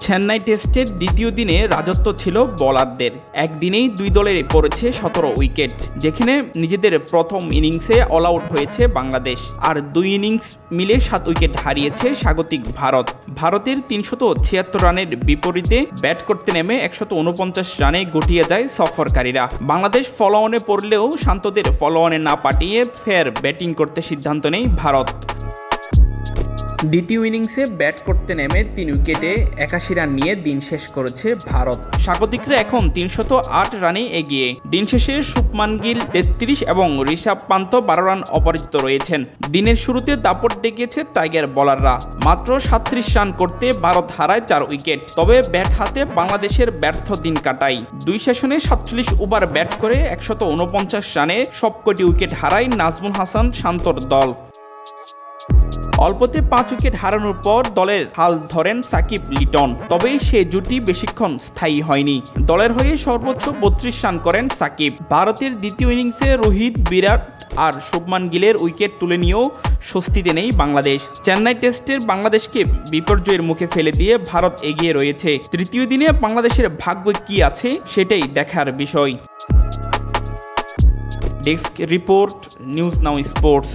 চেন্নাই টেস্টের দ্বিতীয় দিনে রাজত্ব ছিল বোলারদের। একদিনেই দুই দলের পড়েছে 17 উইকেট, যেখানে নিজেদের প্রথম ইনিংসে অল আউট হয়েছে বাংলাদেশ, আর দুই ইনিংস মিলে 7 উইকেট হারিয়েছে স্বাগতিক ভারত। ভারতের 376 রানের বিপরীতে ব্যাট করতে নেমে 149 রানে গুটিয়ে যায় সফরকারীরা। বাংলাদেশ ফলোঅনে পড়লেও শান্তদের ফলোঅনে না পাঠিয়ে ফের ব্যাটিং করতে সিদ্ধান্ত নেয় ভারত। দ্বিতীয় ইনিংসে ব্যাট করতে নেমে 3 উইকেটে 81 রান নিয়ে দিন শেষ করেছে ভারত। স্বাগতিকরা এখন 308 রানে এগিয়ে। দিন শেষে শুভমান গিল 33 এবং ঋষভ পান্ত 12 রান অপরাজিত রয়েছেন। দিনের শুরুতে দাপট দেখিয়েছে টাইগার বোলাররা। মাত্র 37 রান করতে ভারত হারায় 4 উইকেট। তবে ব্যাট হাতে বাংলাদেশের ব্যর্থ দিন কাটায়। 2 সেশনে 47 ওভার ব্যাট করে 149 রানে সবকটি উইকেট হারায় নাজমুল হাসান শান্তর দল। অল্পতে 5 উইকেট হারানোর পর দলের হাল ধরেন সাকিব লিটন, তবে সে জুটি বেশিক্ষণ স্থায়ী হয়নি। দলের হয়ে সর্বোচ্চ 32 রান করেন সাকিব। ভারতের দ্বিতীয় ইনিংসে রোহিত, বিরাট আর শুভমান গিলের উইকেট তুলে নিয়েও স্বস্তিতে নেই বাংলাদেশ। চেন্নাই টেস্টের বাংলাদেশকে বিপর্যয়ের মুখে ফেলে দিয়ে ভারত এগিয়ে রয়েছে। তৃতীয় দিনে বাংলাদেশের ভাগ্য কি আছে সেটাই দেখার বিষয়। Desk report, news now sports.